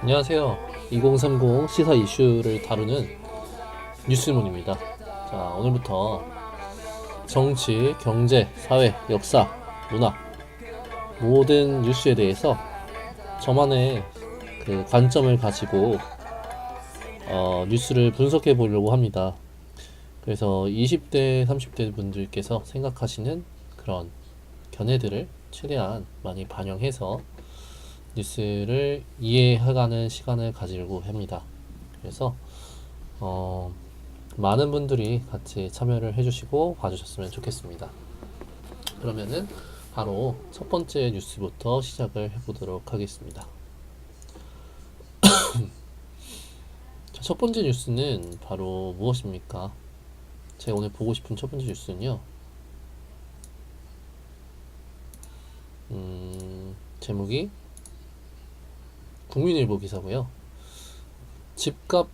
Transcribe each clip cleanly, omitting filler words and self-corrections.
안녕하세요. 2030 시사 이슈를 다루는 뉴스문입니다. 자, 오늘부터 정치, 경제, 사회, 역사, 문화 모든 뉴스에 대해서 저만의 그 관점을 가지고 뉴스를 분석해 보려고 합니다. 그래서 20대, 30대 분들께서 생각하시는 그런 견해들을 최대한 많이 반영해서 뉴스를 이해해가는 시간을 가지려고 합니다. 그래서 많은 분들이 같이 참여를 해주시고 봐주셨으면 좋겠습니다. 그러면은 바로 첫 번째 뉴스부터 시작을 해보도록 하겠습니다. 자, 첫 번째 뉴스는 바로 무엇입니까? 제가 오늘 보고 싶은 첫 번째 뉴스는요. 제목이 국민일보 기사고요. 집값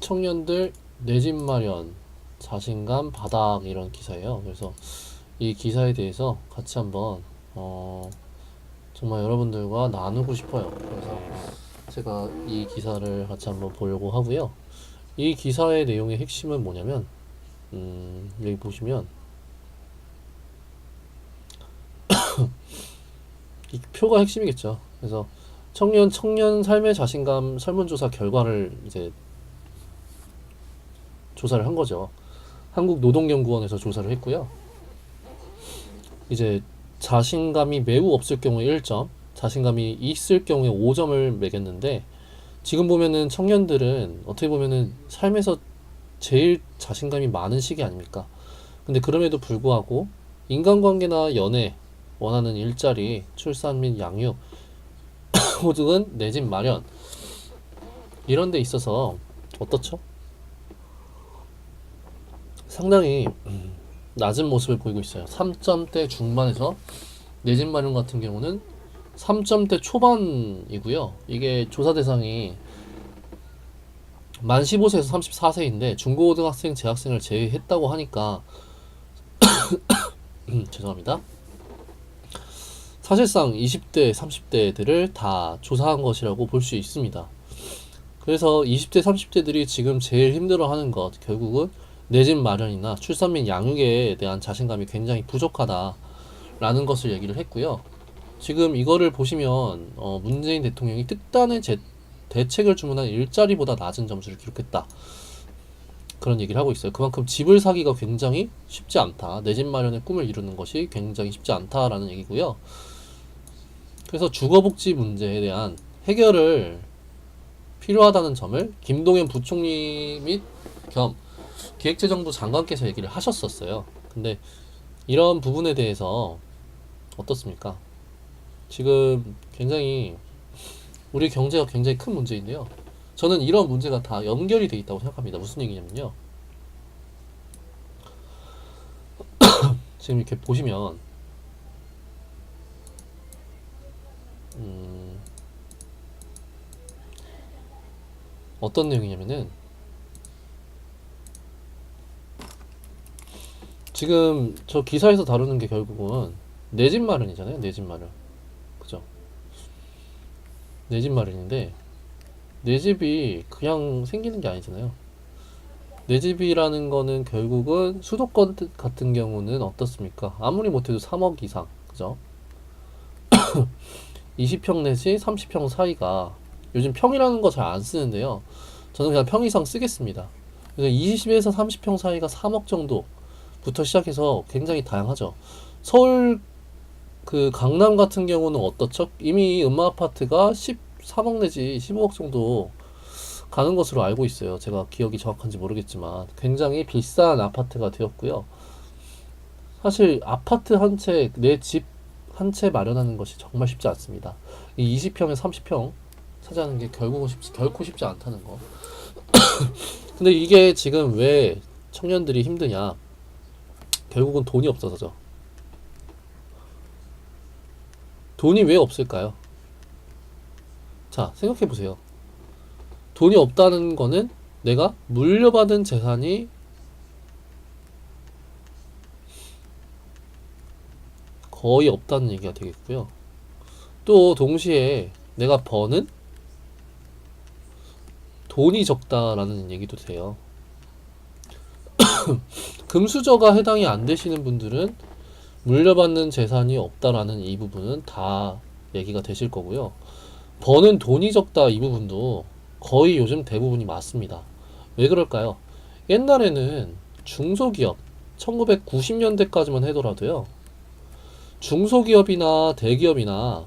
청년들 내 집 마련 자신감 바닥 이런 기사예요. 그래서 이 기사에 대해서 같이 한번 정말 여러분들과 나누고 싶어요. 그래서 제가 이 기사를 같이 한번 보려고 하고요. 이 기사의 내용의 핵심은 뭐냐면 여기 보시면 이 표가 핵심이겠죠. 그래서 청년 삶의 자신감 설문조사 결과를 이제 조사를 한 거죠. 한국노동연구원에서 조사를 했고요. 이제 자신감이 매우 없을 경우에 1점, 자신감이 있을 경우에 5점을 매겼는데 지금 보면은 청년들은 어떻게 보면은 삶에서 제일 자신감이 많은 시기 아닙니까? 근데 그럼에도 불구하고 인간관계나 연애, 원하는 일자리, 출산 및 양육, 호득은 내 집 마련 이런 데 있어서 어떻죠? 상당히 낮은 모습을 보이고 있어요. 3점대 중반에서 내 집 마련 같은 경우는 3점대 초반이고요. 이게 조사 대상이 만 15세에서 34세인데 중고등학생, 재학생을 제외했다고 하니까 죄송합니다. 사실상 20대, 30대들을 다 조사한 것이라고 볼 수 있습니다. 그래서 20대, 30대들이 지금 제일 힘들어하는 것 결국은 내 집 마련이나 출산 및 양육에 대한 자신감이 굉장히 부족하다라는 것을 얘기를 했고요. 지금 이거를 보시면 문재인 대통령이 특단의 대책을 주문한 일자리보다 낮은 점수를 기록했다. 그런 얘기를 하고 있어요. 그만큼 집을 사기가 굉장히 쉽지 않다. 내 집 마련의 꿈을 이루는 것이 굉장히 쉽지 않다라는 얘기고요. 그래서 주거복지 문제에 대한 해결을 필요하다는 점을 김동연 부총리 및 겸 기획재정부 장관께서 얘기를 하셨었어요. 근데 이런 부분에 대해서 어떻습니까? 지금 굉장히 우리 경제가 굉장히 큰 문제인데요. 저는 이런 문제가 다 연결이 돼 있다고 생각합니다. 무슨 얘기냐면요. 지금 이렇게 보시면 어떤 내용이냐면은 지금 저 기사에서 다루는 게 결국은 내 집 마련이잖아요. 내 집 마련. 그죠? 내 집 마련인데 내 집이 그냥 생기는 게 아니잖아요. 내 집이라는 거는 결국은 수도권 같은 경우는 어떻습니까? 아무리 못해도 3억 이상. 그죠? 20평 내지 30평 사이가 요즘 평이라는 거 잘 안 쓰는데요. 저는 그냥 평 이상 쓰겠습니다. 그래서 20에서 30평 사이가 3억 정도부터 시작해서 굉장히 다양하죠. 서울 그 강남 같은 경우는 어떻죠? 이미 음마아파트가 13억 내지 15억 정도 가는 것으로 알고 있어요. 제가 기억이 정확한지 모르겠지만 굉장히 비싼 아파트가 되었고요. 사실 아파트 한 채, 내 집 한 채 마련하는 것이 정말 쉽지 않습니다. 이 20평에 30평 차지하는 게 결국은 결코 쉽지 않다는 거. 근데 이게 지금 왜 청년들이 힘드냐? 결국은 돈이 없어서죠. 돈이 왜 없을까요? 자, 생각해 보세요. 돈이 없다는 거는 내가 물려받은 재산이 거의 없다는 얘기가 되겠고요. 또 동시에 내가 버는 돈이 적다라는 얘기도 돼요. 금수저가 해당이 안 되시는 분들은 물려받는 재산이 없다라는 이 부분은 다 얘기가 되실 거고요. 버는 돈이 적다 이 부분도 거의 요즘 대부분이 맞습니다. 왜 그럴까요? 옛날에는 중소기업 1990년대까지만 하더라도요. 중소기업이나 대기업이나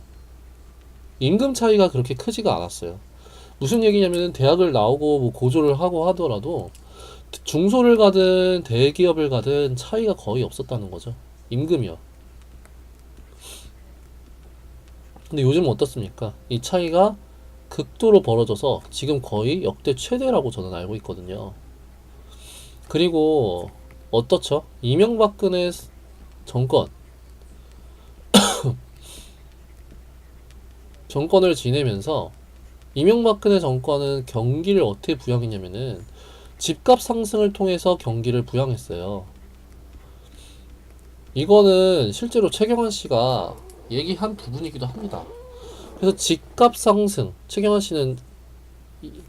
임금 차이가 그렇게 크지가 않았어요. 무슨 얘기냐면 대학을 나오고 뭐 고졸을 하고 하더라도 중소를 가든 대기업을 가든 차이가 거의 없었다는 거죠. 임금이요. 근데 요즘은 어떻습니까? 이 차이가 극도로 벌어져서 지금 거의 역대 최대라고 저는 알고 있거든요. 그리고 어떻죠? 이명박근혜 정권 정권을 지내면서 이명박근혜 정권은 경기를 어떻게 부양했냐면은 집값 상승을 통해서 경기를 부양했어요. 이거는 실제로 최경환 씨가 얘기한 부분이기도 합니다. 그래서 집값 상승, 최경환 씨는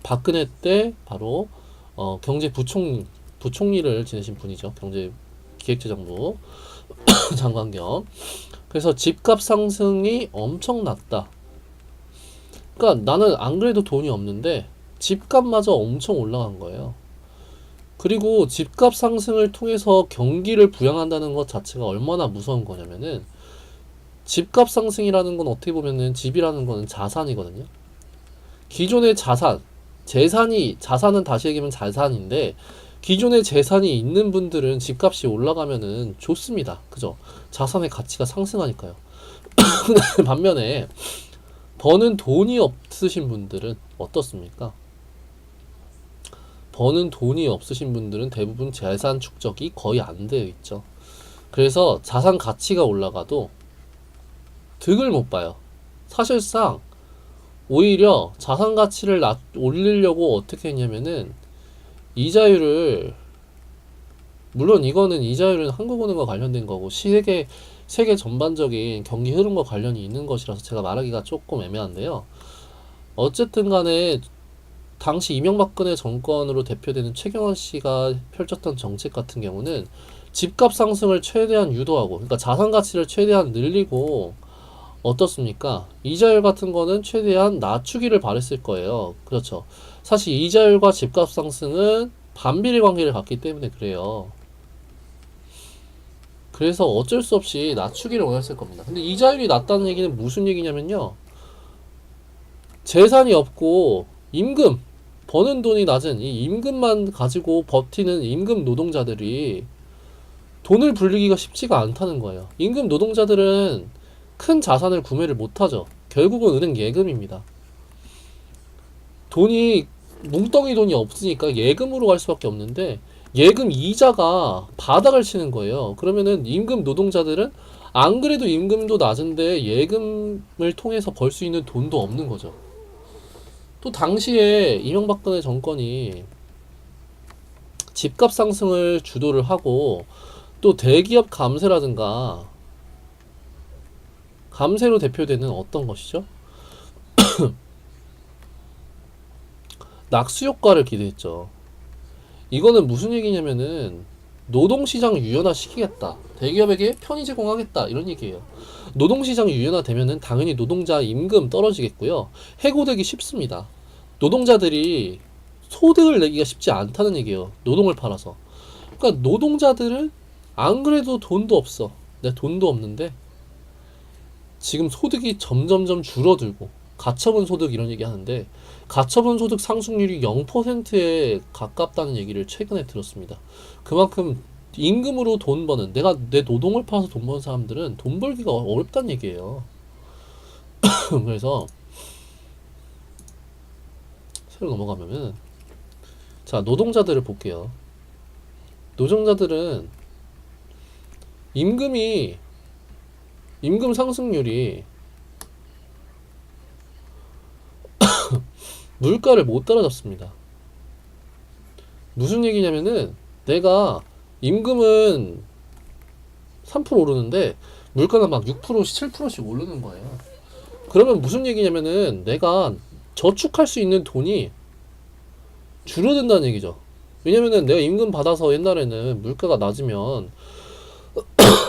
박근혜 때 바로 부총리를 지내신 분이죠. 경제기획재정부 장관 겸. 그래서 집값 상승이 엄청 났다. 그러니까 나는 안 그래도 돈이 없는데 집값마저 엄청 올라간 거예요. 그리고 집값 상승을 통해서 경기를 부양한다는 것 자체가 얼마나 무서운 거냐면은 집값 상승이라는 건 어떻게 보면은 집이라는 거는 자산이거든요. 기존의 자산은 다시 얘기하면 자산인데 기존의 재산이 있는 분들은 집값이 올라가면은 좋습니다. 그죠? 자산의 가치가 상승하니까요. 반면에 버는 돈이 없으신 분들은 어떻습니까? 버는 돈이 없으신 분들은 대부분 재산 축적이 거의 안 되어 있죠. 그래서 자산 가치가 올라가도 득을 못 봐요. 사실상 오히려 자산 가치를 올리려고 어떻게 했냐면은 이자율을, 물론 이거는 이자율은 한국은행과 관련된 거고 세계 전반적인 경기 흐름과 관련이 있는 것이라서 제가 말하기가 조금 애매한데요. 어쨌든 간에 당시 이명박근혜 정권으로 대표되는 최경환 씨가 펼쳤던 정책 같은 경우는 집값 상승을 최대한 유도하고, 그러니까 자산 가치를 최대한 늘리고, 어떻습니까? 이자율 같은 거는 최대한 낮추기를 바랬을 거예요. 그렇죠. 사실 이자율과 집값 상승은 반비례 관계를 갖기 때문에 그래요. 그래서 어쩔 수 없이 낮추기를 원했을 겁니다. 근데 이자율이 낮다는 얘기는 무슨 얘기냐면요. 재산이 없고 임금, 버는 돈이 낮은 이 임금만 가지고 버티는 임금 노동자들이 돈을 불리기가 쉽지가 않다는 거예요. 임금 노동자들은 큰 자산을 구매를 못하죠. 결국은 은행 예금입니다. 뭉텅이 돈이 없으니까 예금으로 갈 수밖에 없는데 예금 이자가 바닥을 치는 거예요. 그러면은 임금 노동자들은 안 그래도 임금도 낮은데 예금을 통해서 벌 수 있는 돈도 없는 거죠. 또 당시에 이명박근혜 정권이 집값 상승을 주도를 하고 또 대기업 감세라든가 감세로 대표되는 어떤 것이죠? 낙수 효과를 기대했죠. 이거는 무슨 얘기냐면은 노동시장 유연화시키겠다. 대기업에게 편의 제공하겠다. 이런 얘기예요. 노동시장이 유연화되면은 당연히 노동자 임금 떨어지겠고요. 해고되기 쉽습니다. 노동자들이 소득을 내기가 쉽지 않다는 얘기예요. 노동을 팔아서. 그러니까 노동자들은 안 그래도 돈도 없어. 내 돈도 없는데 지금 소득이 점점점 줄어들고 가처분 소득 이런 얘기 하는데 가처분 소득 상승률이 0%에 가깝다는 얘기를 최근에 들었습니다. 그만큼 임금으로 돈 버는, 내가 내 노동을 팔아서 돈 버는 사람들은 돈 벌기가 어렵다는 얘기예요. 그래서 새로 넘어가면은 자, 노동자들을 볼게요. 노동자들은 임금 상승률이 물가를 못 따라잡습니다. 무슨 얘기냐면은 내가 임금은 3% 오르는데 물가는 막 6%, 7%씩 오르는 거예요. 그러면 무슨 얘기냐면은 내가 저축할 수 있는 돈이 줄어든다는 얘기죠. 왜냐면은 내가 임금 받아서 옛날에는 물가가 낮으면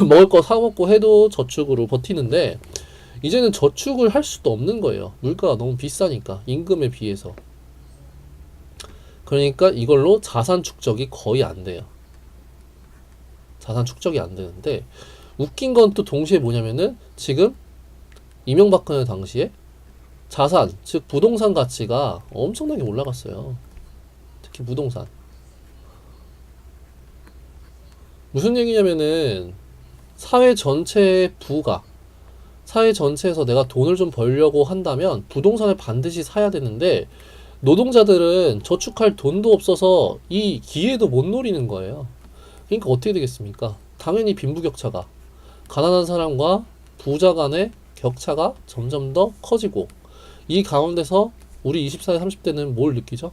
먹을 거 사 먹고 해도 저축으로 버티는데 이제는 저축을 할 수도 없는 거예요. 물가가 너무 비싸니까 임금에 비해서. 그러니까 이걸로 자산 축적이 거의 안 돼요. 자산 축적이 안 되는데 웃긴 건 또 동시에 뭐냐면은 지금 이명박근혜 당시에 자산, 즉 부동산 가치가 엄청나게 올라갔어요. 특히 부동산. 무슨 얘기냐면은 사회 전체의 부가 사회 전체에서 내가 돈을 좀 벌려고 한다면 부동산을 반드시 사야 되는데 노동자들은 저축할 돈도 없어서 이 기회도 못 노리는 거예요. 그러니까 어떻게 되겠습니까? 당연히 빈부격차가 가난한 사람과 부자 간의 격차가 점점 더 커지고 이 가운데서 우리 24세 30대는 뭘 느끼죠?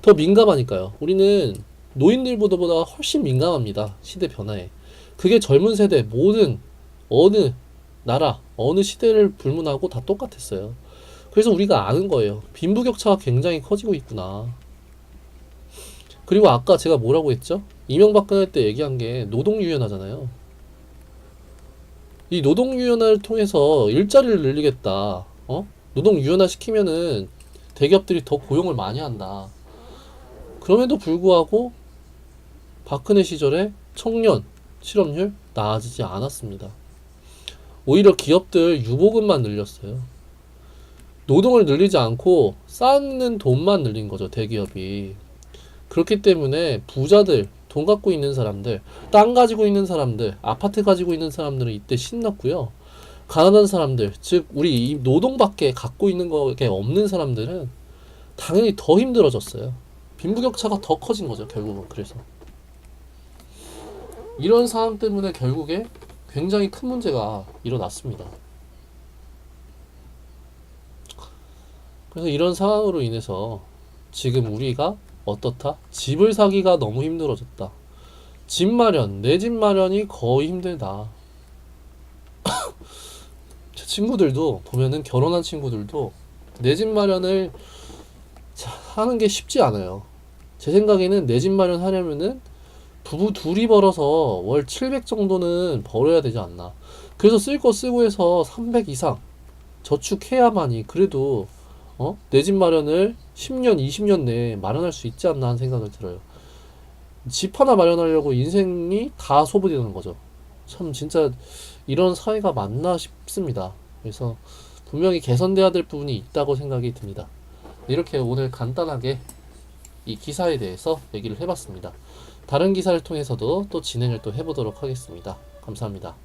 더 민감하니까요. 우리는 노인들보다 훨씬 민감합니다. 시대 변화에. 그게 젊은 세대 모든 어느 나라 어느 시대를 불문하고 다 똑같았어요. 그래서 우리가 아는 거예요. 빈부격차가 굉장히 커지고 있구나. 그리고 아까 제가 뭐라고 했죠? 이명박근혜 때 얘기한 게 노동유연화잖아요. 이 노동유연화를 통해서 일자리를 늘리겠다. 노동유연화 시키면은 대기업들이 더 고용을 많이 한다. 그럼에도 불구하고 박근혜 시절에 청년 실업률 나아지지 않았습니다. 오히려 기업들 유보금만 늘렸어요. 노동을 늘리지 않고 쌓는 돈만 늘린 거죠, 대기업이. 그렇기 때문에 부자들, 돈 갖고 있는 사람들, 땅 가지고 있는 사람들, 아파트 가지고 있는 사람들은 이때 신났고요. 가난한 사람들, 즉 우리 이 노동밖에 갖고 있는 게 없는 사람들은 당연히 더 힘들어졌어요. 빈부격차가 더 커진 거죠, 결국은. 그래서 이런 상황 때문에 결국에 굉장히 큰 문제가 일어났습니다. 그래서 이런 상황으로 인해서 지금 우리가 어떻다? 집을 사기가 너무 힘들어졌다. 집 마련, 내 집 마련이 거의 힘들다. 제 친구들도 보면은 결혼한 친구들도 내 집 마련을 하는 게 쉽지 않아요. 제 생각에는 내 집 마련 하려면은 부부 둘이 벌어서 월 700 정도는 벌어야 되지 않나. 그래서 쓸 거 쓰고 해서 300 이상 저축해야만이 그래도 내 집 마련을 10년, 20년 내에 마련할 수 있지 않나 하는 생각을 들어요. 집 하나 마련하려고 인생이 다 소비되는 거죠. 참 진짜 이런 사회가 맞나 싶습니다. 그래서 분명히 개선돼야 될 부분이 있다고 생각이 듭니다. 이렇게 오늘 간단하게 이 기사에 대해서 얘기를 해봤습니다. 다른 기사를 통해서도 또 진행을 또 해보도록 하겠습니다. 감사합니다.